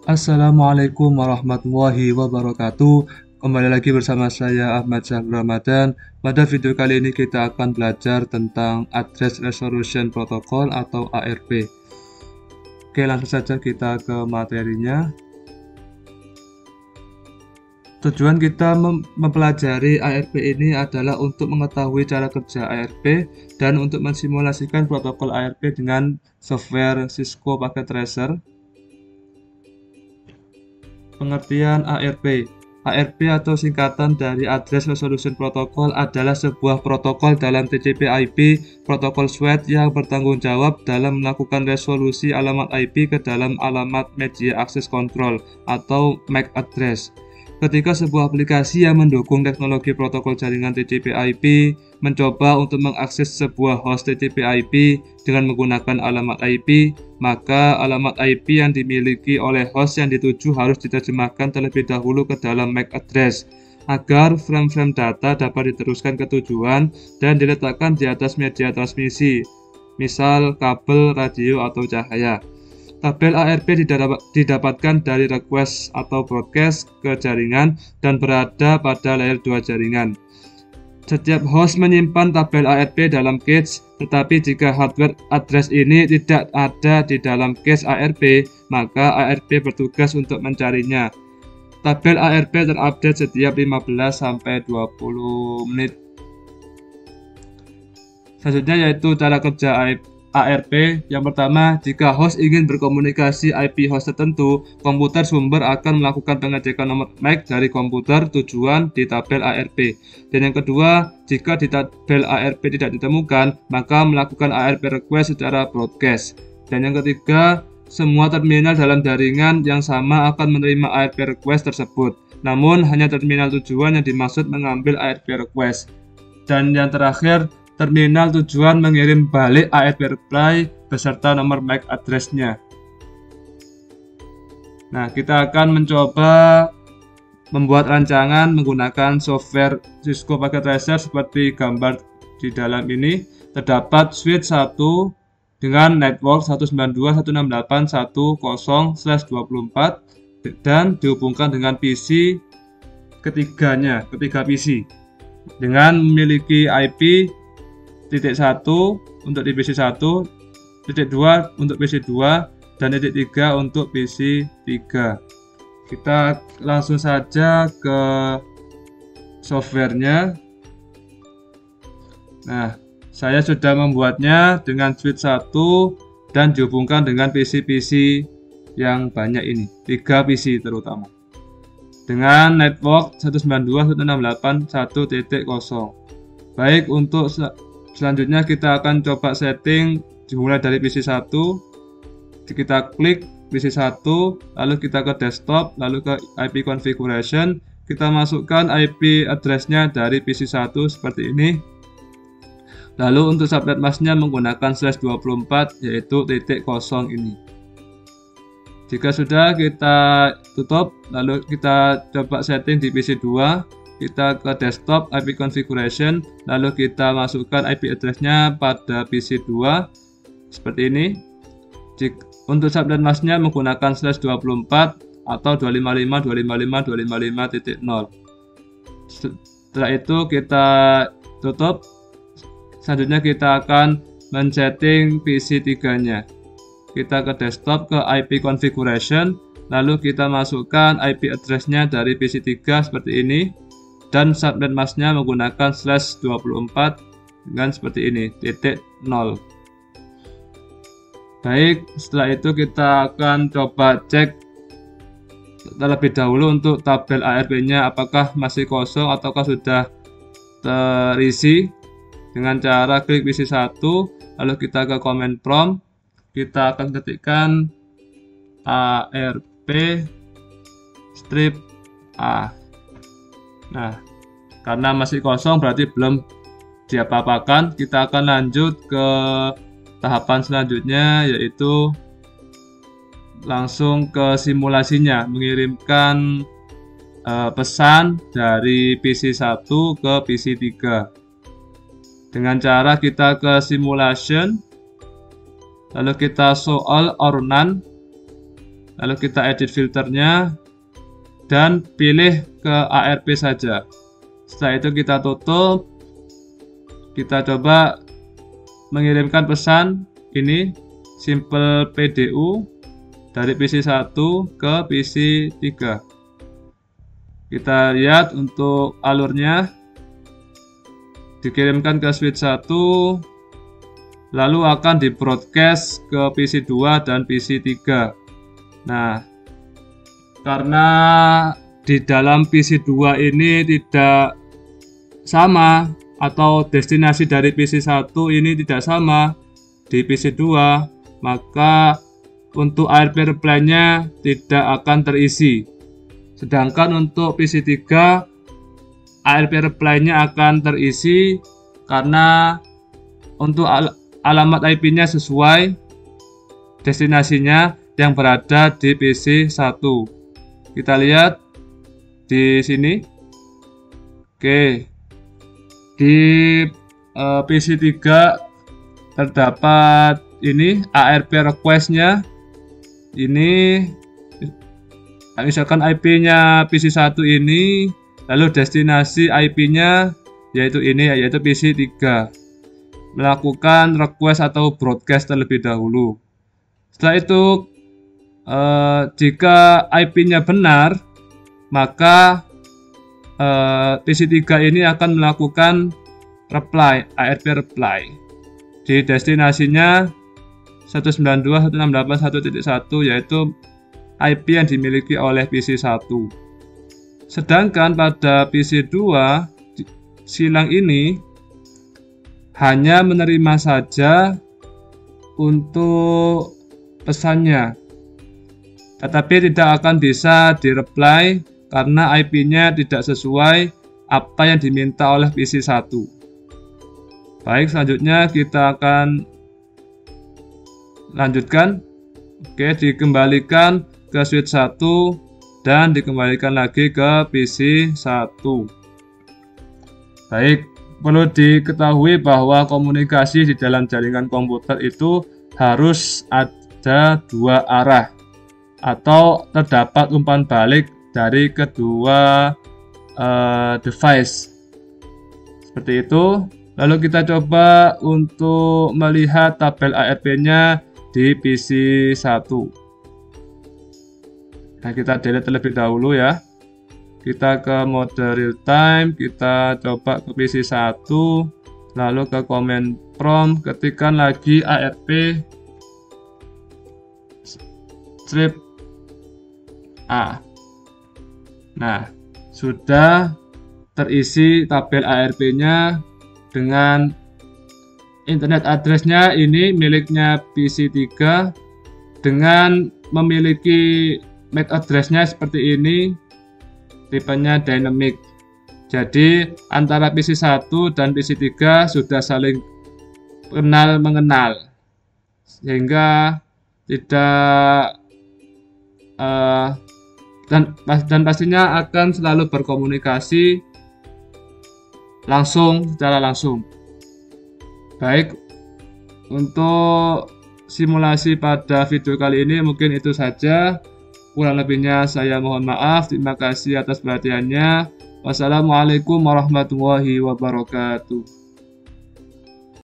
Assalamualaikum warahmatullahi wabarakatuh. Kembali lagi bersama saya Ahmad Syahrul Ramadan. Pada video kali ini kita akan belajar tentang Address Resolution Protocol atau ARP. Oke, langsung saja kita ke materinya. Tujuan kita mempelajari ARP ini adalah untuk mengetahui cara kerja ARP dan untuk mensimulasikan protokol ARP dengan software Cisco Packet Tracer. Pengertian ARP. ARP atau singkatan dari Address Resolution Protocol adalah sebuah protokol dalam TCP/IP protokol suite yang bertanggung jawab dalam melakukan resolusi alamat IP ke dalam alamat Media Access Control atau MAC address. Ketika sebuah aplikasi yang mendukung teknologi protokol jaringan TCP/IP mencoba untuk mengakses sebuah host TCP/IP dengan menggunakan alamat IP, maka alamat IP yang dimiliki oleh host yang dituju harus diterjemahkan terlebih dahulu ke dalam MAC address agar frame-frame data dapat diteruskan ke tujuan dan diletakkan di atas media transmisi, misal kabel, radio, atau cahaya. Tabel ARP didapatkan dari request atau broadcast ke jaringan dan berada pada layer 2 jaringan. Setiap host menyimpan tabel ARP dalam cache, tetapi jika hardware address ini tidak ada di dalam cache ARP, maka ARP bertugas untuk mencarinya. Tabel ARP terupdate setiap 15-20 menit. Selanjutnya yaitu cara kerja ARP. Yang pertama, jika host ingin berkomunikasi IP host tertentu, komputer sumber akan melakukan pengecekan nomor MAC dari komputer tujuan di tabel ARP. Dan yang kedua, jika di tabel ARP tidak ditemukan, maka melakukan ARP request secara broadcast. Dan yang ketiga, semua terminal dalam jaringan yang sama akan menerima ARP request tersebut. Namun, hanya terminal tujuan yang dimaksud mengambil ARP request. Dan yang terakhir, terminal tujuan mengirim balik ARP reply beserta nomor MAC address-nya. Nah, kita akan mencoba membuat rancangan menggunakan software Cisco Packet Tracer seperti gambar di dalam ini. Terdapat switch 1 dengan network 192.168.1.0/24 dan dihubungkan dengan PC ketiga PC dengan memiliki IP titik 1 untuk di PC 1, titik 2 untuk PC 2, dan titik 3 untuk PC 3. Kita langsung saja ke softwarenya. Nah, saya sudah membuatnya dengan switch 1 dan dihubungkan dengan PC-PC yang banyak ini, 3 PC terutama. Dengan network 192.168.1.0. Baik, untuk selanjutnya kita akan coba setting dimulai dari PC 1. Kita klik PC 1, lalu kita ke desktop, lalu ke IP configuration. Kita masukkan IP address-nya dari PC 1 seperti ini. Lalu untuk subnet mask-nya menggunakan /24 yaitu titik 0 ini. Jika sudah, kita tutup, lalu kita coba setting di PC 2. Kita ke desktop IP configuration, lalu kita masukkan IP address-nya pada PC 2 seperti ini. Untuk subnet mask-nya menggunakan /24 atau 255.255.255.0. Setelah itu kita tutup. Selanjutnya kita akan men-setting PC 3-nya. Kita ke desktop, ke IP configuration, lalu kita masukkan IP address-nya dari PC 3 seperti ini. Dan subnet mask-nya menggunakan /24 dengan seperti ini, titik 0. Baik, setelah itu kita akan coba cek terlebih dahulu untuk tabel ARP-nya apakah masih kosong ataukah sudah terisi. Dengan cara klik PC 1, lalu kita ke command prompt, kita akan ketikkan ARP strip A. Nah, karena masih kosong berarti belum diapa-apakan. Kita akan lanjut ke tahapan selanjutnya, yaitu langsung ke simulasinya, mengirimkan pesan dari PC 1 ke PC 3. Dengan cara kita ke simulation, lalu kita show all or none. Lalu kita edit filternya dan pilih ke ARP saja. Setelah itu kita tutup. Kita coba mengirimkan pesan ini simple PDU dari PC1 ke PC3. Kita lihat untuk alurnya dikirimkan ke switch 1 lalu akan di broadcast ke PC2 dan PC3. Nah, karena di dalam PC2 ini tidak sama atau destinasi dari PC1 ini tidak sama di PC2, maka untuk ARP reply-nya tidak akan terisi. Sedangkan untuk PC3 ARP reply-nya akan terisi karena untuk alamat IP-nya sesuai destinasinya yang berada di PC1. Kita lihat di sini. Oke. Di PC3 terdapat ini ARP request-nya. Ini misalkan IP-nya PC1 ini, lalu destinasi IP-nya yaitu ini, yaitu PC3. Melakukan request atau broadcast terlebih dahulu. Setelah itu jika IP-nya benar, maka PC3 ini akan melakukan reply, ARP reply di destinasinya 192.168.1.1 yaitu IP yang dimiliki oleh PC1. Sedangkan pada PC2 silang ini hanya menerima saja untuk pesannya, tetapi tidak akan bisa di-reply karena IP-nya tidak sesuai apa yang diminta oleh PC1. Baik, selanjutnya kita akan lanjutkan. Oke, dikembalikan ke switch 1 dan dikembalikan lagi ke PC1. Baik, perlu diketahui bahwa komunikasi di dalam jaringan komputer itu harus ada dua arah atau terdapat umpan balik dari kedua device. Seperti itu. Lalu kita coba untuk melihat tabel ARP-nya di PC1. Nah, kita delete terlebih dahulu ya. Kita ke mode real time, kita coba ke PC1, lalu ke command prompt, ketikkan lagi ARP strip A. Nah, sudah terisi tabel ARP-nya dengan internet address-nya ini miliknya PC3 dengan memiliki MAC address-nya seperti ini, tipenya dynamic. Jadi antara PC1 dan PC3 sudah saling kenal mengenal sehingga tidak dan pastinya akan selalu berkomunikasi secara langsung. Baik, untuk simulasi pada video kali ini mungkin itu saja. Kurang lebihnya saya mohon maaf. Terima kasih atas perhatiannya. Wassalamualaikum warahmatullahi wabarakatuh.